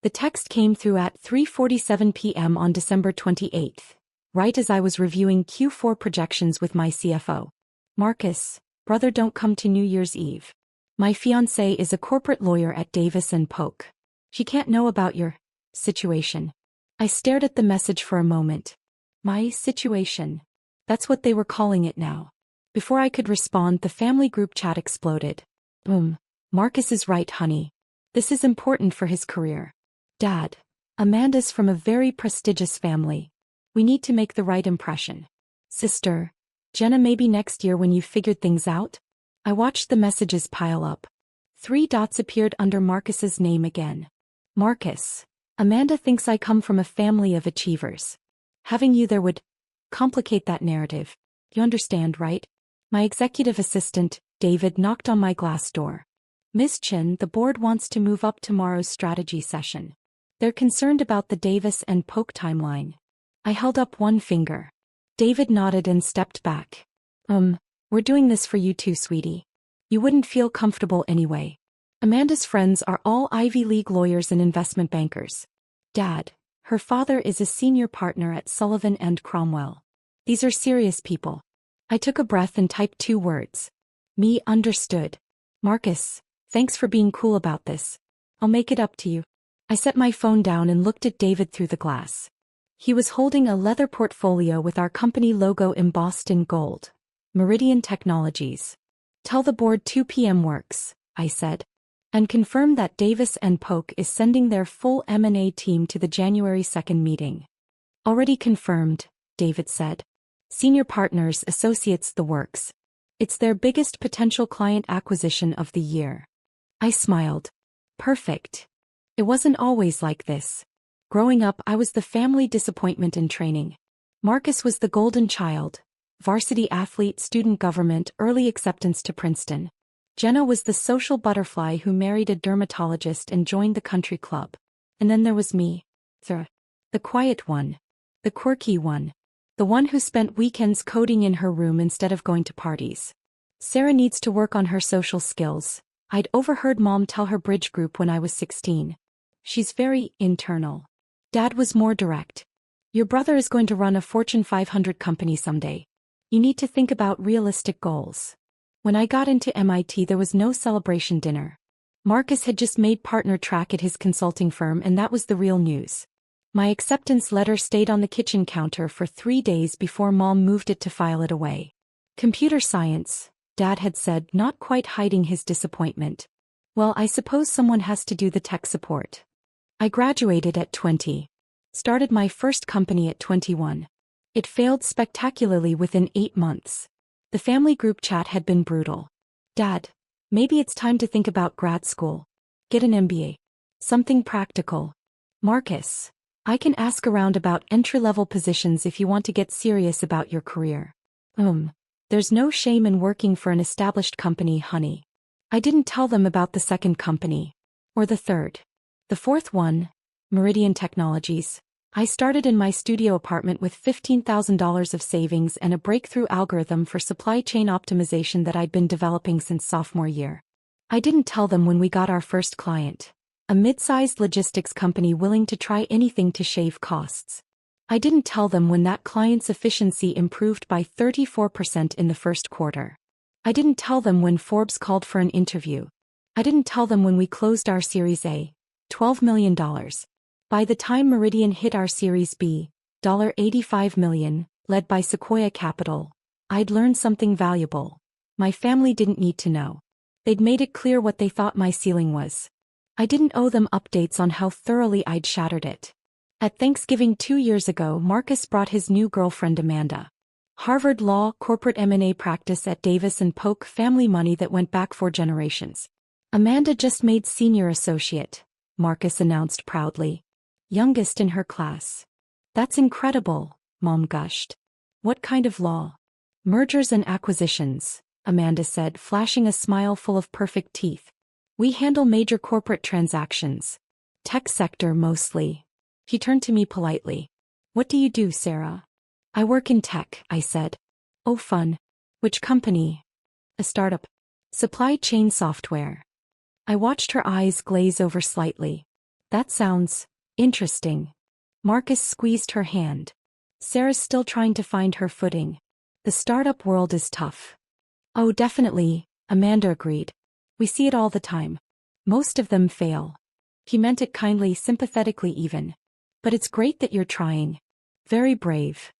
The text came through at 3:47 p.m. on December 28th, right as I was reviewing Q4 projections with my CFO. Marcus, brother, don't come to New Year's Eve. My fiancée is a corporate lawyer at Davis & Polk. She can't know about your situation. I stared at the message for a moment. My situation. That's what they were calling it now. Before I could respond, the family group chat exploded. Boom. Marcus is right, honey. This is important for his career. Dad, Amanda's from a very prestigious family. We need to make the right impression. Sister, Jenna, maybe next year when you've figured things out? I watched the messages pile up. 3 dots appeared under Marcus's name again. Marcus, Amanda thinks I come from a family of achievers. Having you there would complicate that narrative. You understand, right? My executive assistant, David, knocked on my glass door. Miss Chin, the board wants to move up tomorrow's strategy session. They're concerned about the Davis & Polk timeline. I held up one finger. David nodded and stepped back. We're doing this for you too, sweetie. You wouldn't feel comfortable anyway. Amanda's friends are all Ivy League lawyers and investment bankers. Dad, her father is a senior partner at Sullivan & Cromwell. These are serious people. I took a breath and typed 2 words. Me, understood. Marcus, thanks for being cool about this. I'll make it up to you. I set my phone down and looked at David through the glass. He was holding a leather portfolio with our company logo embossed in gold. Meridian Technologies. Tell the board 2 p.m. works, I said. And confirm that Davis & Polk is sending their full M&A team to the January 2nd meeting. Already confirmed, David said. Senior partners, associates, the works. It's their biggest potential client acquisition of the year. I smiled. Perfect. It wasn't always like this. Growing up, I was the family disappointment in training. Marcus was the golden child. Varsity athlete, student government, early acceptance to Princeton. Jenna was the social butterfly who married a dermatologist and joined the country club. And then there was me. The quiet one. The quirky one. The one who spent weekends coding in her room instead of going to parties. Sarah needs to work on her social skills. I'd overheard Mom tell her bridge group when I was 16. She's very internal. Dad was more direct. Your brother is going to run a Fortune 500 company someday. You need to think about realistic goals. When I got into MIT, there was no celebration dinner. Marcus had just made partner track at his consulting firm, and that was the real news. My acceptance letter stayed on the kitchen counter for 3 days before Mom moved it to file it away. Computer science, Dad had said, not quite hiding his disappointment. Well, I suppose someone has to do the tech support. I graduated at 20. Started my first company at 21. It failed spectacularly within 8 months. The family group chat had been brutal. Dad, maybe it's time to think about grad school. Get an MBA. Something practical. Marcus, I can ask around about entry-level positions if you want to get serious about your career. There's no shame in working for an established company, honey. I didn't tell them about the second company. Or the third. The fourth one, Meridian Technologies. I started in my studio apartment with $15,000 of savings and a breakthrough algorithm for supply chain optimization that I'd been developing since sophomore year. I didn't tell them when we got our first client, a mid-sized logistics company willing to try anything to shave costs. I didn't tell them when that client's efficiency improved by 34% in the first quarter. I didn't tell them when Forbes called for an interview. I didn't tell them when we closed our Series A, $12 million. By the time Meridian hit our Series B, $85 million, led by Sequoia Capital, I'd learned something valuable. My family didn't need to know. They'd made it clear what they thought my ceiling was. I didn't owe them updates on how thoroughly I'd shattered it. At Thanksgiving 2 years ago, Marcus brought his new girlfriend Amanda. Harvard Law, corporate M&A practice at Davis & Polk, family money that went back 4 generations. Amanda just made senior associate, Marcus announced proudly. Youngest in her class. That's incredible, Mom gushed. What kind of law? Mergers and acquisitions, Amanda said, flashing a smile full of perfect teeth. We handle major corporate transactions. Tech sector mostly. He turned to me politely. What do you do, Sarah? I work in tech, I said. Oh, fun. Which company? A startup. Supply chain software. I watched her eyes glaze over slightly. That sounds interesting. Marcus squeezed her hand. Sarah's still trying to find her footing. The startup world is tough. Oh, definitely, Amanda agreed. We see it all the time. Most of them fail. He meant it kindly, sympathetically even. But it's great that you're trying. Very brave.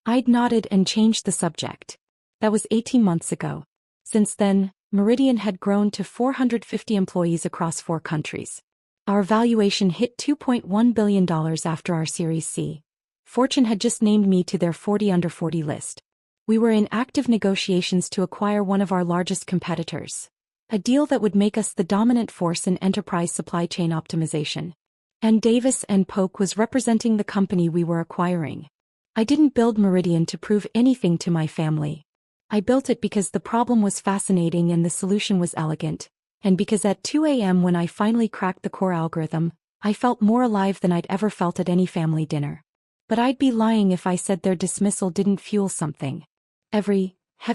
I'd nodded and changed the subject. That was 18 months ago. Since then, Meridian had grown to 450 employees across 4 countries. Our valuation hit $2.1 billion after our Series C. Fortune had just named me to their 40 under 40 list. We were in active negotiations to acquire one of our largest competitors. A deal that would make us the dominant force in enterprise supply chain optimization. And Davis and Polk was representing the company we were acquiring. I didn't build Meridian to prove anything to my family. I built it because the problem was fascinating and the solution was elegant. And because at 2 a.m. when I finally cracked the core algorithm, I felt more alive than I'd ever felt at any family dinner. But I'd be lying if I said their dismissal didn't fuel something. Have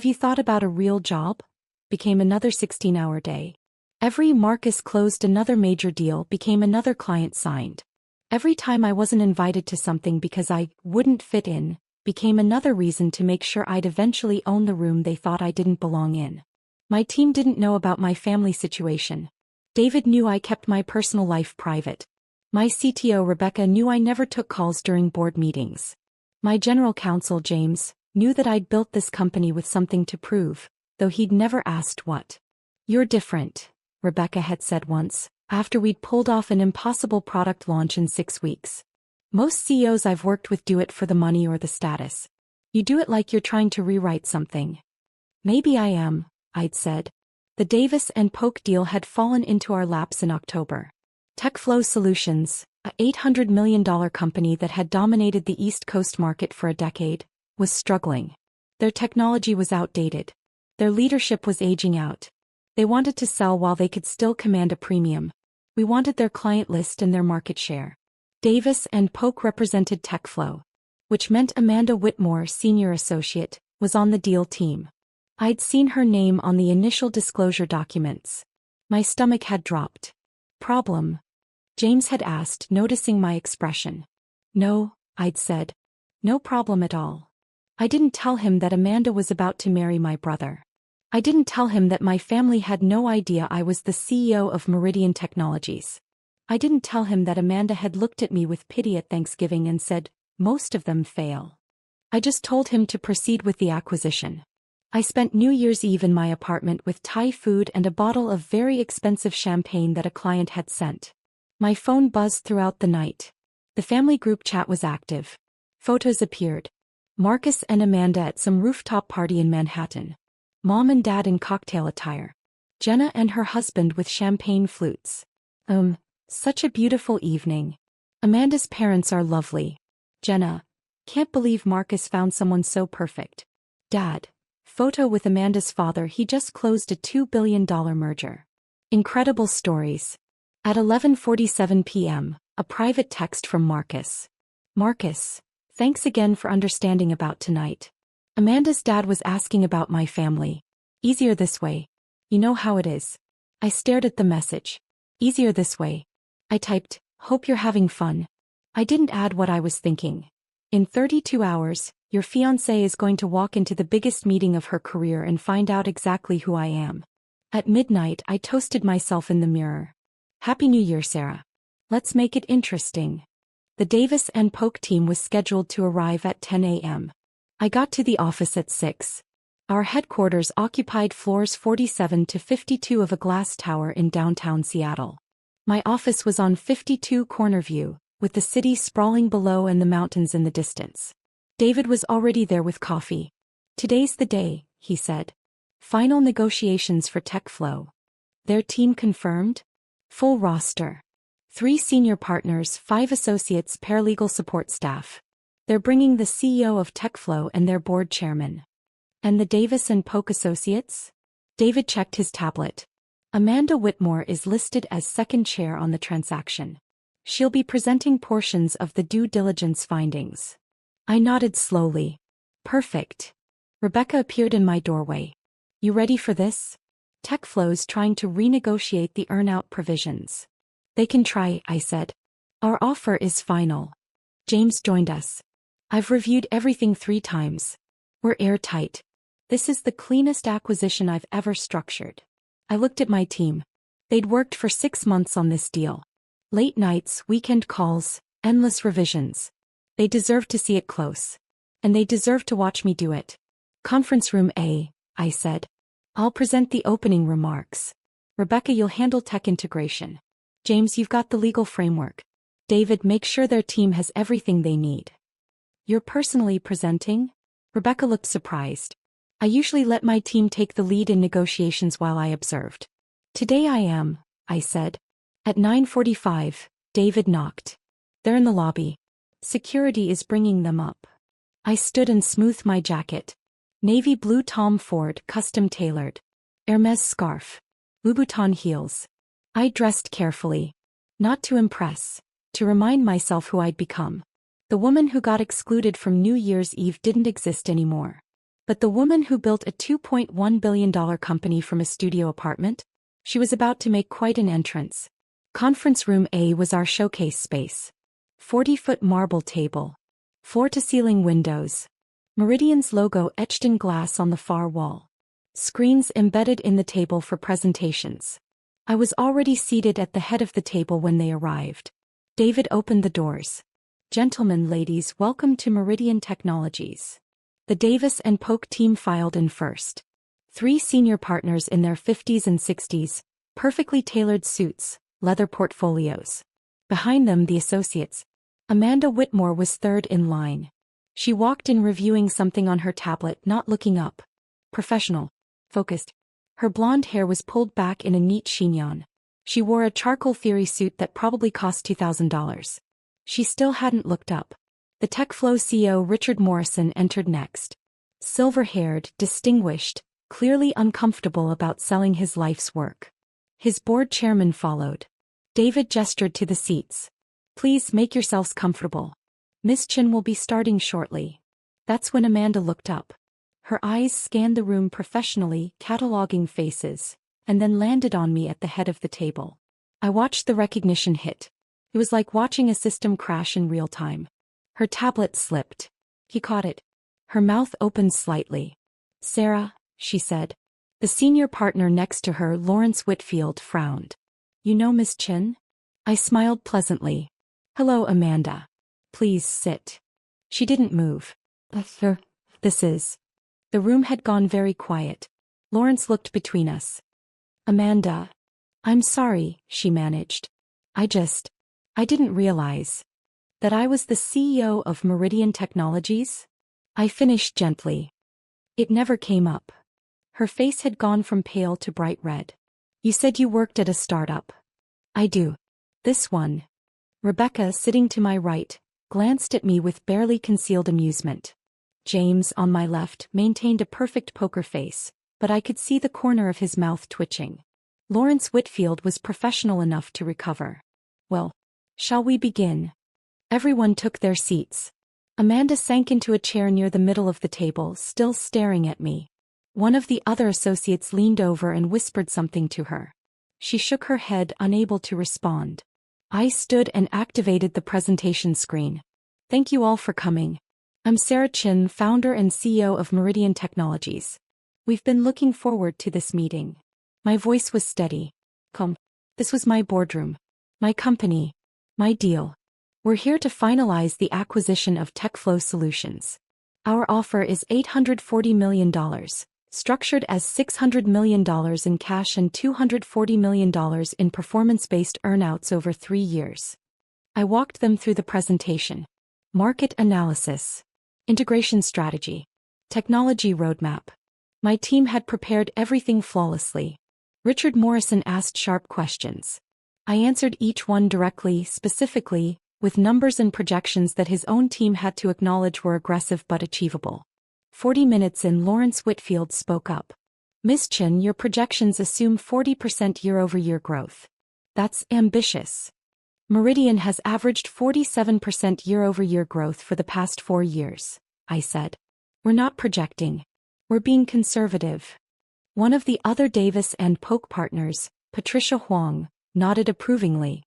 you thought about a real job? Became another 16-hour day. Marcus closed another major deal, became another client signed. Every time I wasn't invited to something because I wouldn't fit in, became another reason to make sure I'd eventually own the room they thought I didn't belong in. My team didn't know about my family situation. David knew I kept my personal life private. My CTO Rebecca knew I never took calls during board meetings. My general counsel James knew that I'd built this company with something to prove, though he'd never asked what. You're different, Rebecca had said once, after we'd pulled off an impossible product launch in 6 weeks. Most CEOs I've worked with do it for the money or the status. You do it like you're trying to rewrite something. Maybe I am, I'd said. The Davis and Polk deal had fallen into our laps in October. TechFlow Solutions, a $800 million company that had dominated the East Coast market for a decade, was struggling. Their technology was outdated. Their leadership was aging out. They wanted to sell while they could still command a premium. We wanted their client list and their market share. Davis and Polk represented TechFlow, which meant Amanda Whitmore, senior associate, was on the deal team. I'd seen her name on the initial disclosure documents. My stomach had dropped. Problem? James had asked, noticing my expression. No, I'd said. No problem at all. I didn't tell him that Amanda was about to marry my brother. I didn't tell him that my family had no idea I was the CEO of Meridian Technologies. I didn't tell him that Amanda had looked at me with pity at Thanksgiving and said, most of them fail. I just told him to proceed with the acquisition. I spent New Year's Eve in my apartment with Thai food and a bottle of very expensive champagne that a client had sent. My phone buzzed throughout the night. The family group chat was active. Photos appeared. Marcus and Amanda at some rooftop party in Manhattan. Mom and Dad in cocktail attire. Jenna and her husband with champagne flutes. Such a beautiful evening. Amanda's parents are lovely. Jenna, can't believe Marcus found someone so perfect. Dad, photo with Amanda's father, he just closed a $2 billion merger. Incredible stories. At 11:47 p.m., a private text from Marcus. Marcus, thanks again for understanding about tonight. Amanda's dad was asking about my family. Easier this way. You know how it is. I stared at the message. Easier this way. I typed, hope you're having fun. I didn't add what I was thinking. In 32 hours, your fiancée is going to walk into the biggest meeting of her career and find out exactly who I am. At midnight, I toasted myself in the mirror. Happy New Year, Sarah. Let's make it interesting. The Davis and Polk team was scheduled to arrive at 10 a.m. I got to the office at 6. Our headquarters occupied floors 47 to 52 of a glass tower in downtown Seattle. My office was on 52 Corner View, with the city sprawling below and the mountains in the distance. David was already there with coffee. Today's the day, he said. Final negotiations for TechFlow. Their team confirmed? Full roster. 3 senior partners, 5 associates, paralegal support staff. They're bringing the CEO of TechFlow and their board chairman. And the Davis and Polk associates? David checked his tablet. Amanda Whitmore is listed as second chair on the transaction. She'll be presenting portions of the due diligence findings. I nodded slowly. Perfect. Rebecca appeared in my doorway. You ready for this? TechFlow's trying to renegotiate the earn-out provisions. They can try, I said. Our offer is final. James joined us. I've reviewed everything 3 times. We're airtight. This is the cleanest acquisition I've ever structured. I looked at my team. They'd worked for 6 months on this deal. Late nights, weekend calls, endless revisions. They deserve to see it close. And they deserve to watch me do it. Conference room A, I said. I'll present the opening remarks. Rebecca, you'll handle tech integration. James, you've got the legal framework. David, make sure their team has everything they need. You're personally presenting? Rebecca looked surprised. I usually let my team take the lead in negotiations while I observed. Today I am, I said. At 9:45, David knocked. They're in the lobby. Security is bringing them up. I stood and smoothed my jacket. Navy blue Tom Ford custom tailored. Hermes scarf. Louboutin heels. I dressed carefully. Not to impress. To remind myself who I'd become. The woman who got excluded from New Year's Eve didn't exist anymore. But the woman who built a $2.1 billion company from a studio apartment? She was about to make quite an entrance. Conference room A was our showcase space. 40-foot marble table. Floor-to-ceiling windows. Meridian's logo etched in glass on the far wall. Screens embedded in the table for presentations. I was already seated at the head of the table when they arrived. David opened the doors. Gentlemen, ladies, welcome to Meridian Technologies. The Davis and Polk team filed in first. 3 senior partners in their 50s and 60s, perfectly tailored suits, leather portfolios. Behind them, the associates. Amanda Whitmore was third in line. She walked in reviewing something on her tablet, not looking up. Professional. Focused. Her blonde hair was pulled back in a neat chignon. She wore a charcoal theory suit that probably cost $2,000. She still hadn't looked up. The TechFlow CEO Richard Morrison entered next. Silver-haired, distinguished, clearly uncomfortable about selling his life's work. His board chairman followed. David gestured to the seats. Please make yourselves comfortable. Miss Chin will be starting shortly. That's when Amanda looked up. Her eyes scanned the room professionally, cataloging faces, and then landed on me at the head of the table. I watched the recognition hit. It was like watching a system crash in real time. Her tablet slipped. He caught it. Her mouth opened slightly. Sarah, she said. The senior partner next to her, Lawrence Whitfield, frowned. You know Miss Chin? I smiled pleasantly. Hello, Amanda. Please sit. She didn't move. This is. The room had gone very quiet. Lawrence looked between us. Amanda. I'm sorry, she managed. I didn't realize that I was the CEO of Meridian Technologies. I finished gently. It never came up. Her face had gone from pale to bright red. You said you worked at a startup. I do. This one. Rebecca, sitting to my right, glanced at me with barely concealed amusement. James, on my left, maintained a perfect poker face, but I could see the corner of his mouth twitching. Lawrence Whitfield was professional enough to recover. Well, shall we begin? Everyone took their seats. Amanda sank into a chair near the middle of the table, still staring at me. One of the other associates leaned over and whispered something to her. She shook her head, unable to respond. I stood and activated the presentation screen. Thank you all for coming. I'm Sarah Chin, founder and CEO of Meridian Technologies. We've been looking forward to this meeting. My voice was steady. Come. This was my boardroom. My company. My deal. We're here to finalize the acquisition of TechFlow Solutions. Our offer is $840 million, structured as $600 million in cash and $240 million in performance-based earnouts over 3 years. I walked them through the presentation. Market analysis. Integration strategy. Technology roadmap. My team had prepared everything flawlessly. Richard Morrison asked sharp questions. I answered each one directly, specifically, with numbers and projections that his own team had to acknowledge were aggressive but achievable. 40 minutes in, Lawrence Whitfield spoke up. Miss Chin, your projections assume 40% year-over-year growth. That's ambitious. Meridian has averaged 47% year-over-year growth for the past 4 years, I said. We're not projecting. We're being conservative. One of the other Davis and Polk partners, Patricia Huang, nodded approvingly.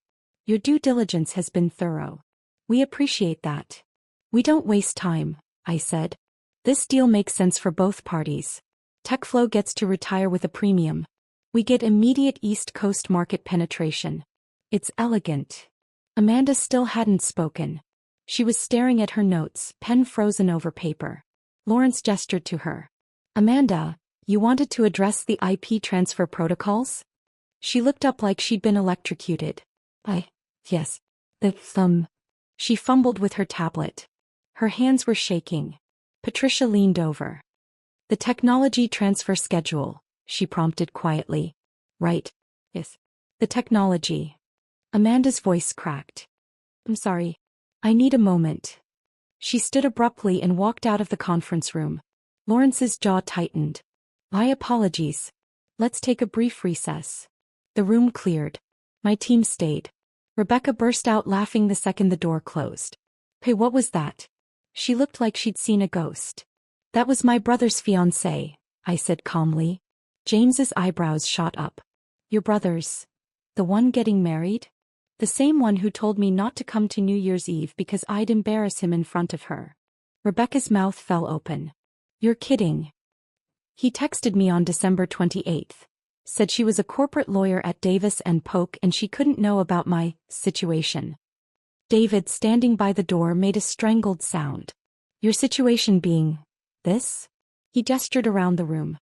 Your due diligence has been thorough. We appreciate that. We don't waste time, I said. This deal makes sense for both parties. TechFlow gets to retire with a premium. We get immediate East Coast market penetration. It's elegant. Amanda still hadn't spoken. She was staring at her notes, pen frozen over paper. Lawrence gestured to her. Amanda, you wanted to address the IP transfer protocols? She looked up like she'd been electrocuted. Yes. She fumbled with her tablet. Her hands were shaking. Patricia leaned over. The technology transfer schedule, she prompted quietly. Right. Yes. The technology. Amanda's voice cracked. I'm sorry. I need a moment. She stood abruptly and walked out of the conference room. Lawrence's jaw tightened. My apologies. Let's take a brief recess. The room cleared. My team stayed. Rebecca burst out laughing the second the door closed. Hey, what was that? She looked like she'd seen a ghost. That was my brother's fiancée, I said calmly. James's eyebrows shot up. Your brother's? The one getting married? The same one who told me not to come to New Year's Eve because I'd embarrass him in front of her. Rebecca's mouth fell open. You're kidding. He texted me on December 28th. Said she was a corporate lawyer at Davis & Polk and she couldn't know about my situation. David, standing by the door, made a strangled sound. Your situation being this? He gestured around the room.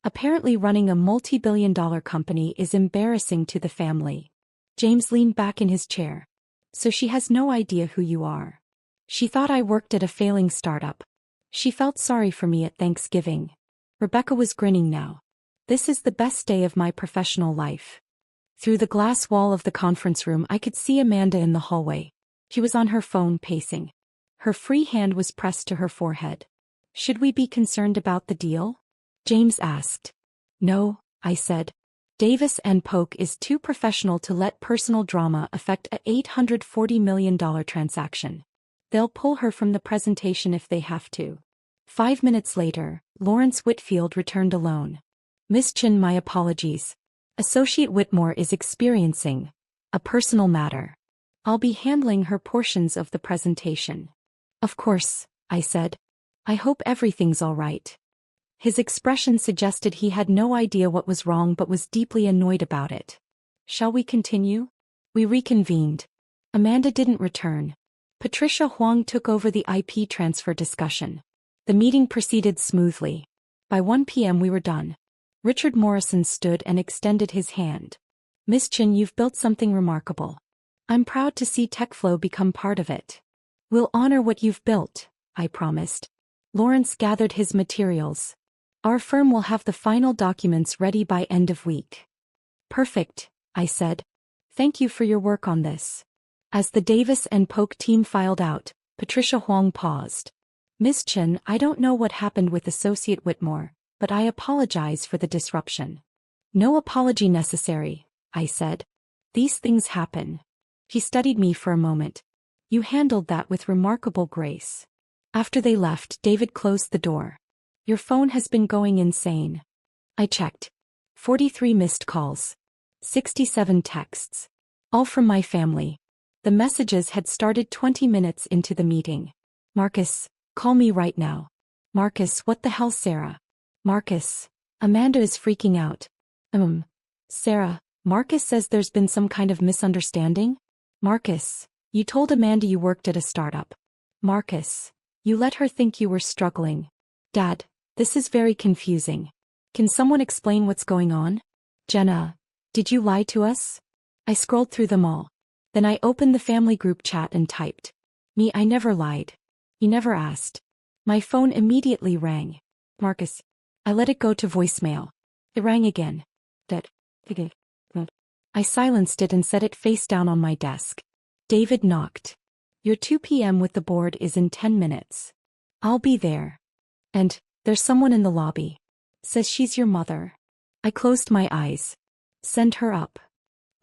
Apparently running a multi-billion-dollar company is embarrassing to the family. James leaned back in his chair. So she has no idea who you are. She thought I worked at a failing startup. She felt sorry for me at Thanksgiving. Rebecca was grinning now. This is the best day of my professional life. Through the glass wall of the conference room I could see Amanda in the hallway. She was on her phone pacing. Her free hand was pressed to her forehead. Should we be concerned about the deal? James asked. No, I said. Davis & Polk is too professional to let personal drama affect a $840 million transaction. They'll pull her from the presentation if they have to. 5 minutes later, Lawrence Whitfield returned alone. Miss Chin, my apologies. Associate Whitmore is experiencing a personal matter. I'll be handling her portions of the presentation. Of course, I said. I hope everything's all right. His expression suggested he had no idea what was wrong but was deeply annoyed about it. Shall we continue? We reconvened. Amanda didn't return. Patricia Huang took over the IP transfer discussion. The meeting proceeded smoothly. By 1 p.m. we were done. Richard Morrison stood and extended his hand. Miss Chin, you've built something remarkable. I'm proud to see TechFlow become part of it. We'll honor what you've built, I promised. Lawrence gathered his materials. Our firm will have the final documents ready by end of week. Perfect, I said. Thank you for your work on this. As the Davis & Polk team filed out, Patricia Huang paused. Miss Chin, I don't know what happened with Associate Whitmore, but I apologize for the disruption. No apology necessary, I said. These things happen. He studied me for a moment. You handled that with remarkable grace. After they left, David closed the door. Your phone has been going insane. I checked. 43 missed calls. 67 texts. All from my family. The messages had started 20 minutes into the meeting. Marcus, call me right now. Marcus, what the hell, Sarah? Marcus, Amanda is freaking out. Sarah, Marcus says there's been some kind of misunderstanding? Marcus, you told Amanda you worked at a startup. Marcus, you let her think you were struggling. Dad, this is very confusing. Can someone explain what's going on? Jenna, did you lie to us? I scrolled through them all. Then I opened the family group chat and typed. Me, I never lied. He never asked. My phone immediately rang. Marcus. I let it go to voicemail. It rang again. I silenced it and set it face down on my desk. David knocked. Your 2 p.m. with the board is in 10 minutes. I'll be there. And, there's someone in the lobby. Says she's your mother. I closed my eyes. Send her up.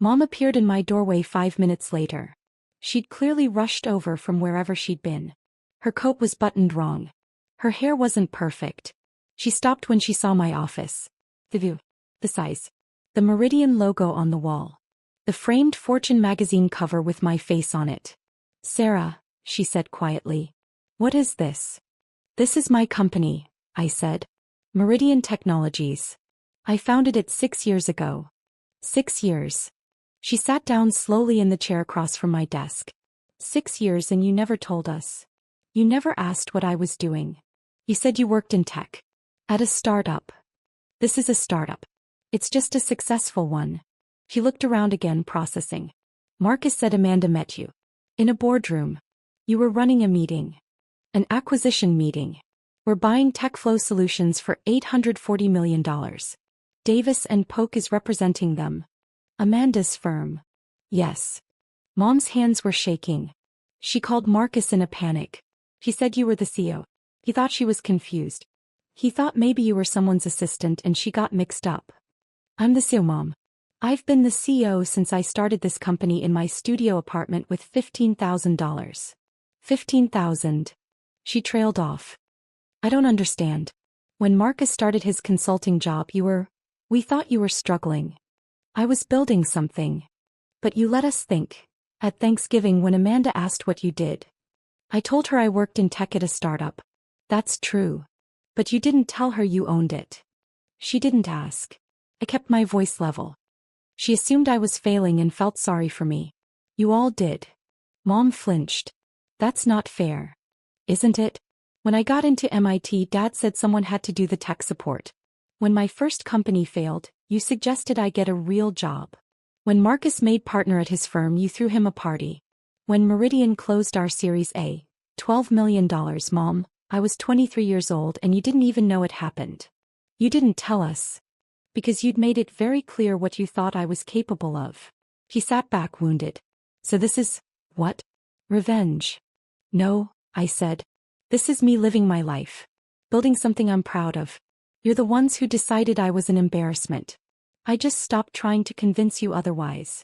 Mom appeared in my doorway 5 minutes later. She'd clearly rushed over from wherever she'd been. Her coat was buttoned wrong. Her hair wasn't perfect. She stopped when she saw my office. The view. The size. The Meridian logo on the wall. The framed Fortune magazine cover with my face on it. Sarah, she said quietly. What is this? This is my company, I said. Meridian Technologies. I founded it 6 years ago. 6 years. She sat down slowly in the chair across from my desk. 6 years and you never told us. You never asked what I was doing. You said you worked in tech. At a startup. This is a startup. It's just a successful one. She looked around again, processing. Marcus said Amanda met you. In a boardroom. You were running a meeting. An acquisition meeting. We're buying TechFlow Solutions for $840 million. Davis and Polk is representing them. Amanda's firm. Yes. Mom's hands were shaking. She called Marcus in a panic. He said you were the CEO. He thought she was confused. He thought maybe you were someone's assistant and she got mixed up. I'm the CEO, Mom. I've been the CEO since I started this company in my studio apartment with $15,000. $15,000. She trailed off. I don't understand. When Marcus started his consulting job we thought you were struggling. I was building something. But you let us think. At Thanksgiving when Amanda asked what you did. I told her I worked in tech at a startup. That's true. But you didn't tell her you owned it. She didn't ask. I kept my voice level. She assumed I was failing and felt sorry for me. You all did. Mom flinched. That's not fair. Isn't it? When I got into MIT, Dad said someone had to do the tech support. When my first company failed, you suggested I get a real job. When Marcus made partner at his firm, you threw him a party. When Meridian closed our Series A, $12 million, Mom, I was 23 years old and you didn't even know it happened. You didn't tell us. Because you'd made it very clear what you thought I was capable of. He sat back wounded. So this is, what? Revenge. No, I said. This is me living my life. Building something I'm proud of. You're the ones who decided I was an embarrassment. I just stopped trying to convince you otherwise.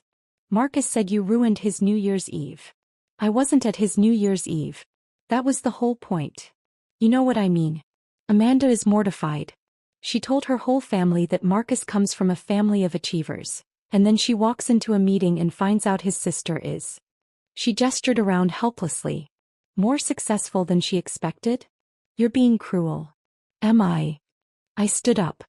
Marcus said you ruined his New Year's Eve. I wasn't at his New Year's Eve. That was the whole point. You know what I mean. Amanda is mortified. She told her whole family that Marcus comes from a family of achievers, and then she walks into a meeting and finds out his sister is. She gestured around helplessly. More successful than she expected? You're being cruel. Am I? I stood up.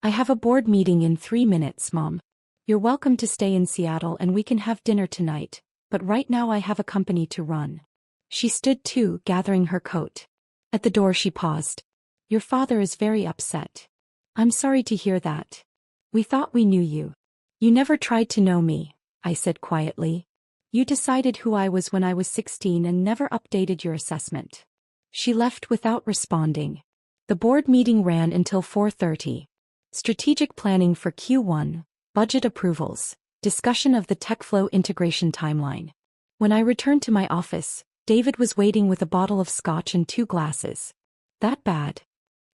I have a board meeting in 3 minutes, Mom. You're welcome to stay in Seattle and we can have dinner tonight, but right now I have a company to run. She stood too, gathering her coat. At the door she paused. Your father is very upset. I'm sorry to hear that. We thought we knew you. You never tried to know me, I said quietly. You decided who I was when I was 16 and never updated your assessment. She left without responding. The board meeting ran until 4:30. Strategic planning for Q1, budget approvals, discussion of the TechFlow integration timeline. When I returned to my office, David was waiting with a bottle of scotch and 2 glasses. That bad?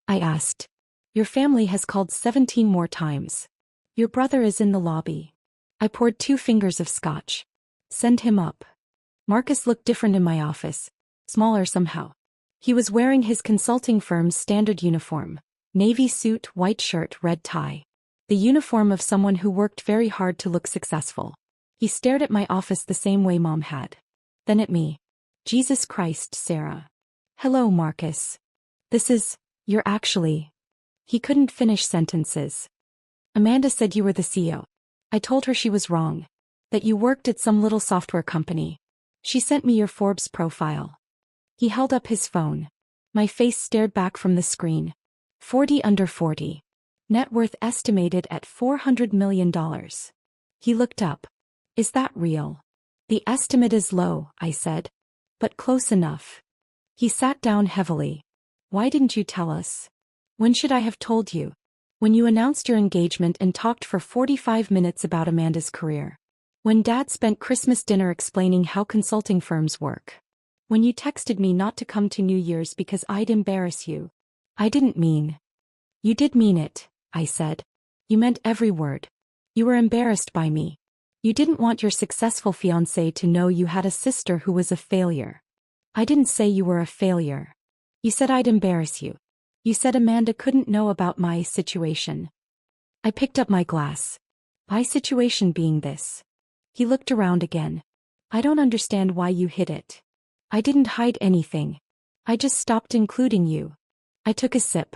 I asked. Your family has called 17 more times. Your brother is in the lobby. I poured 2 fingers of scotch. Send him up. Marcus looked different in my office. Smaller somehow. He was wearing his consulting firm's standard uniform. Navy suit, white shirt, red tie. The uniform of someone who worked very hard to look successful. He stared at my office the same way Mom had. Then at me. Jesus Christ, Sarah. Hello, Marcus. You're actually. He couldn't finish sentences. Amanda said you were the CEO. I told her she was wrong. That you worked at some little software company. She sent me your Forbes profile. He held up his phone. My face stared back from the screen. 40 under 40. Net worth estimated at $400 million. He looked up. Is that real? The estimate is low, I said. But close enough. He sat down heavily. Why didn't you tell us? When should I have told you? When you announced your engagement and talked for 45 minutes about Amanda's career. When Dad spent Christmas dinner explaining how consulting firms work. When you texted me not to come to New Year's because I'd embarrass you. I didn't mean. You did mean it, I said. You meant every word. You were embarrassed by me. You didn't want your successful fiancé to know you had a sister who was a failure. I didn't say you were a failure. You said I'd embarrass you. You said Amanda couldn't know about my situation. I picked up my glass. My situation being this. He looked around again. I don't understand why you hid it. I didn't hide anything. I just stopped including you. I took a sip.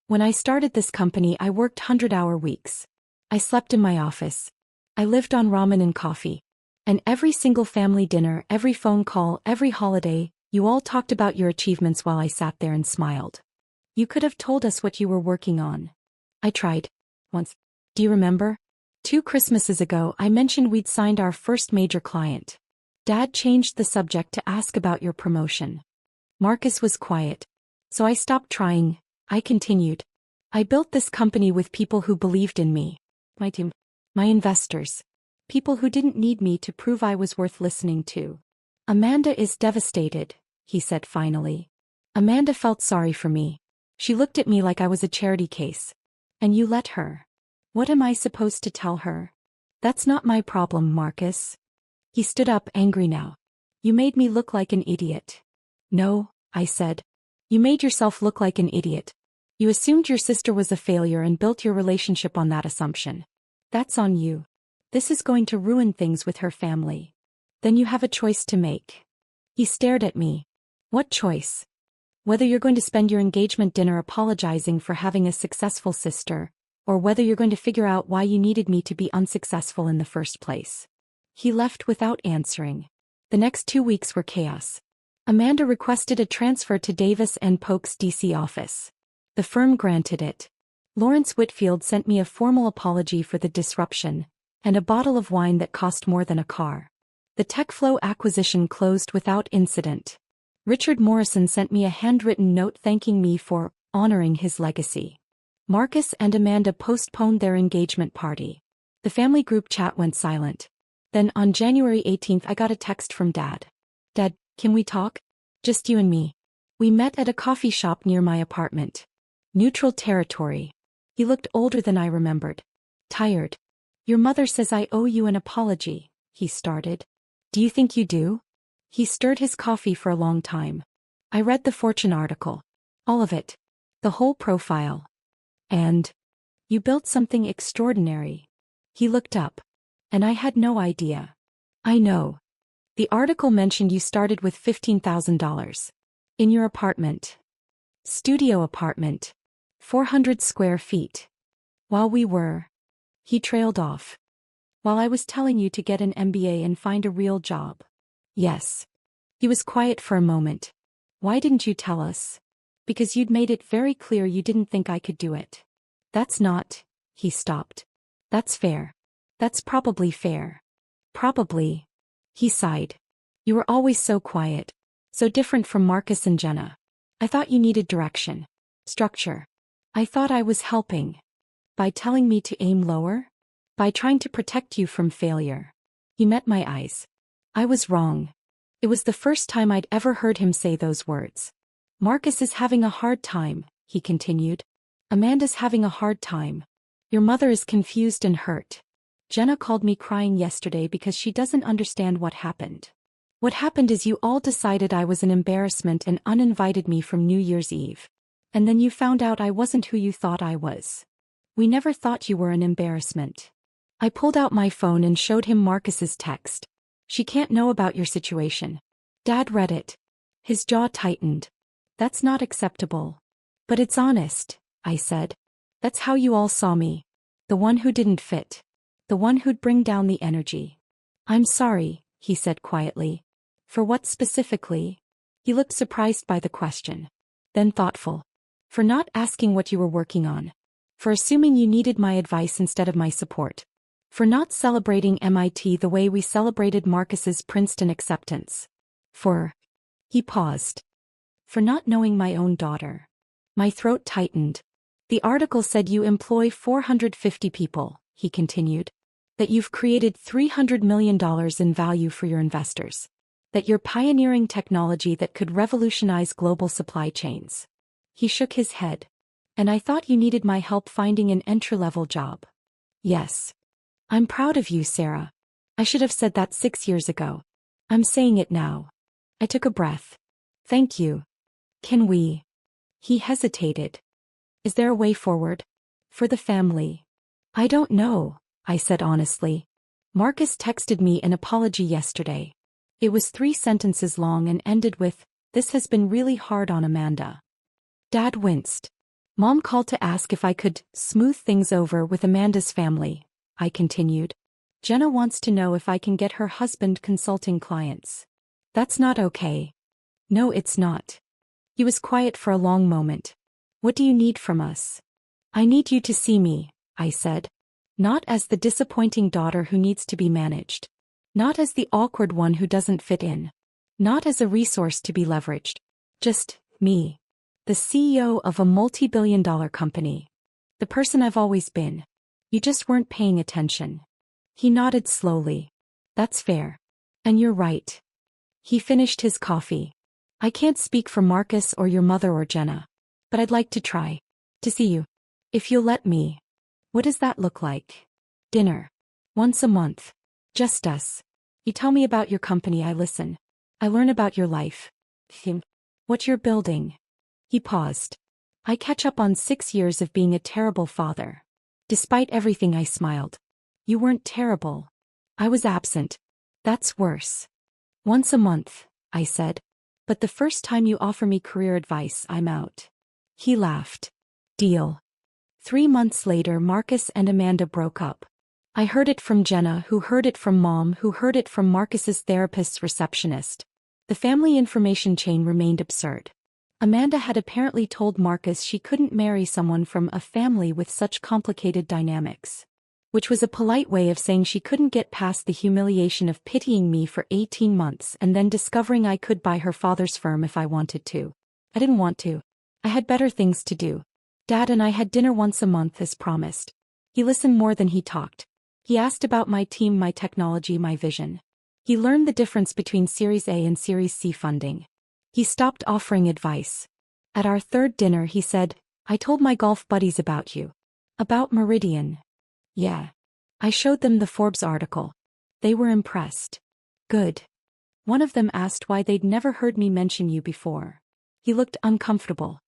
When I started this company, I worked 100-hour weeks. I slept in my office. I lived on ramen and coffee. And every single family dinner, every phone call, every holiday, you all talked about your achievements while I sat there and smiled. You could have told us what you were working on. I tried. Once. Do you remember? 2 Christmases ago, I mentioned we'd signed our first major client. Dad changed the subject to ask about your promotion. Marcus was quiet. So I stopped trying. I continued. I built this company with people who believed in me. My team. My investors. People who didn't need me to prove I was worth listening to. Amanda is devastated, he said finally. Amanda felt sorry for me. She looked at me like I was a charity case. And you let her. What am I supposed to tell her? That's not my problem, Marcus. He stood up, angry now. You made me look like an idiot. No, I said. You made yourself look like an idiot. You assumed your sister was a failure and built your relationship on that assumption. That's on you. This is going to ruin things with her family. Then you have a choice to make. He stared at me. What choice? Whether you're going to spend your engagement dinner apologizing for having a successful sister, or whether you're going to figure out why you needed me to be unsuccessful in the first place. He left without answering. The next 2 weeks were chaos. Amanda requested a transfer to Davis & Polk's DC office. The firm granted it. Lawrence Whitfield sent me a formal apology for the disruption, and a bottle of wine that cost more than a car. The TechFlow acquisition closed without incident. Richard Morrison sent me a handwritten note thanking me for honoring his legacy. Marcus and Amanda postponed their engagement party. The family group chat went silent. Then on January 18th I got a text from Dad. Dad, can we talk? Just you and me. We met at a coffee shop near my apartment. Neutral territory. He looked older than I remembered. Tired. Your mother says I owe you an apology, he started. Do you think you do? He stirred his coffee for a long time. I read the Fortune article. All of it. The whole profile. And you built something extraordinary. He looked up. And I had no idea. I know. The article mentioned you started with $15,000. In your apartment. Studio apartment. 400 square feet. While we were. He trailed off. While I was telling you to get an MBA and find a real job. Yes. He was quiet for a moment. Why didn't you tell us? Because you'd made it very clear you didn't think I could do it. That's not. He stopped. That's fair. That's probably fair. Probably. He sighed. You were always so quiet. So different from Marcus and Jenna. I thought you needed direction. Structure. I thought I was helping. By telling me to aim lower? By trying to protect you from failure. He met my eyes. I was wrong. It was the first time I'd ever heard him say those words. Marcus is having a hard time, he continued. Amanda's having a hard time. Your mother is confused and hurt. Jenna called me crying yesterday because she doesn't understand what happened. What happened is you all decided I was an embarrassment and uninvited me from New Year's Eve. And then you found out I wasn't who you thought I was. We never thought you were an embarrassment. I pulled out my phone and showed him Marcus's text. She can't know about your situation. Dad read it. His jaw tightened. That's not acceptable. But it's honest, I said. That's how you all saw me. The one who didn't fit. The one who'd bring down the energy. I'm sorry, he said quietly. For what specifically? He looked surprised by the question. Then thoughtful. For not asking what you were working on. For assuming you needed my advice instead of my support. For not celebrating MIT the way we celebrated Marcus's Princeton acceptance. For. He paused. For not knowing my own daughter. My throat tightened. The article said you employ 450 people, he continued. That you've created $300 million in value for your investors. That you're pioneering technology that could revolutionize global supply chains. He shook his head. And I thought you needed my help finding an entry-level job. Yes. I'm proud of you, Sarah. I should have said that 6 years ago. I'm saying it now. I took a breath. Thank you. Can we? He hesitated. Is there a way forward? For the family? I don't know, I said honestly. Marcus texted me an apology yesterday. It was 3 sentences long and ended with, "This has been really hard on Amanda." Dad winced. Mom called to ask if I could smooth things over with Amanda's family, I continued. Jenna wants to know if I can get her husband consulting clients. That's not okay. No, it's not. He was quiet for a long moment. What do you need from us? I need you to see me, I said. Not as the disappointing daughter who needs to be managed. Not as the awkward one who doesn't fit in. Not as a resource to be leveraged. Just me. The CEO of a multi-billion-dollar company. The person I've always been. You just weren't paying attention. He nodded slowly. That's fair. And you're right. He finished his coffee. I can't speak for Marcus or your mother or Jenna. But I'd like to try. To see you. If you'll let me. What does that look like? Dinner. Once a month. Just us. You tell me about your company, I listen. I learn about your life. What you're building. He paused. I catch up on 6 years of being a terrible father. Despite everything, I smiled. You weren't terrible. I was absent. That's worse. Once a month, I said. But the first time you offer me career advice, I'm out. He laughed. Deal. 3 months later, Marcus and Amanda broke up. I heard it from Jenna, who heard it from Mom, who heard it from Marcus's therapist's receptionist. The family information chain remained absurd. Amanda had apparently told Marcus she couldn't marry someone from a family with such complicated dynamics. Which was a polite way of saying she couldn't get past the humiliation of pitying me for 18 months and then discovering I could buy her father's firm if I wanted to. I didn't want to. I had better things to do. Dad and I had dinner once a month as promised. He listened more than he talked. He asked about my team, my technology, my vision. He learned the difference between Series A and Series C funding. He stopped offering advice. At our 3rd dinner he said, I told my golf buddies about you. About Meridian. Yeah. I showed them the Forbes article. They were impressed. Good. One of them asked why they'd never heard me mention you before. He looked uncomfortable.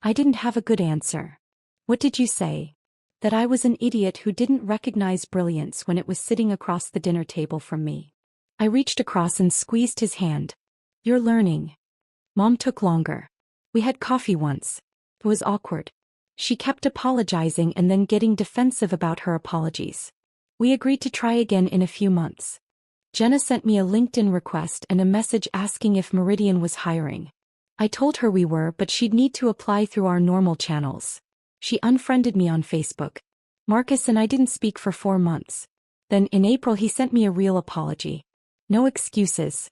I didn't have a good answer. What did you say? That I was an idiot who didn't recognize brilliance when it was sitting across the dinner table from me. I reached across and squeezed his hand. You're learning. Mom took longer. We had coffee once. It was awkward. She kept apologizing and then getting defensive about her apologies. We agreed to try again in a few months. Jenna sent me a LinkedIn request and a message asking if Meridian was hiring. I told her we were, but she'd need to apply through our normal channels. She unfriended me on Facebook. Marcus and I didn't speak for 4 months. Then in April he sent me a real apology. No excuses.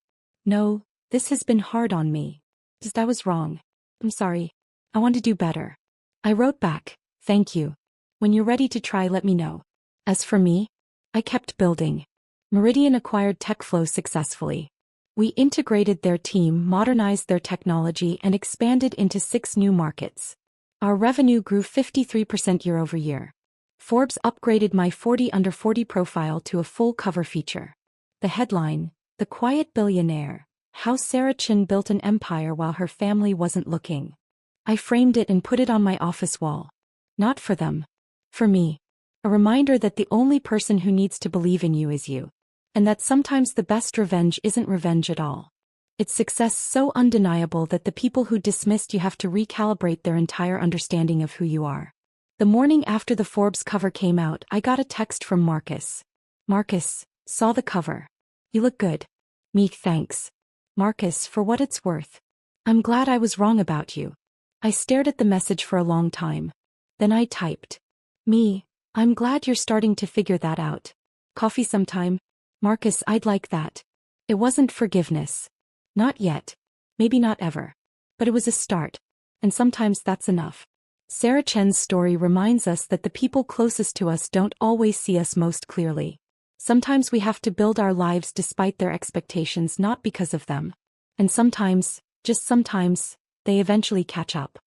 No, this has been hard on me. Just I was wrong. I'm sorry. I want to do better. I wrote back, thank you. When you're ready to try, let me know. As for me, I kept building. Meridian acquired TechFlow successfully. We integrated their team, modernized their technology, and expanded into 6 new markets. Our revenue grew 53% year over year. Forbes upgraded my 40 under 40 profile to a full cover feature. The headline, The Quiet Billionaire, How Sarah Chin Built an Empire While Her Family Wasn't Looking. I framed it and put it on my office wall. Not for them. For me. A reminder that the only person who needs to believe in you is you. And that sometimes the best revenge isn't revenge at all. It's success so undeniable that the people who dismissed you have to recalibrate their entire understanding of who you are. The morning after the Forbes cover came out, I got a text from Marcus. Marcus, saw the cover. You look good. Me, thanks. Marcus, for what it's worth. I'm glad I was wrong about you. I stared at the message for a long time. Then I typed. Me, I'm glad you're starting to figure that out. Coffee sometime? Marcus, I'd like that. It wasn't forgiveness. Not yet. Maybe not ever. But it was a start. And sometimes that's enough. Sarah Chen's story reminds us that the people closest to us don't always see us most clearly. Sometimes we have to build our lives despite their expectations, not because of them. And sometimes, just sometimes, they eventually catch up.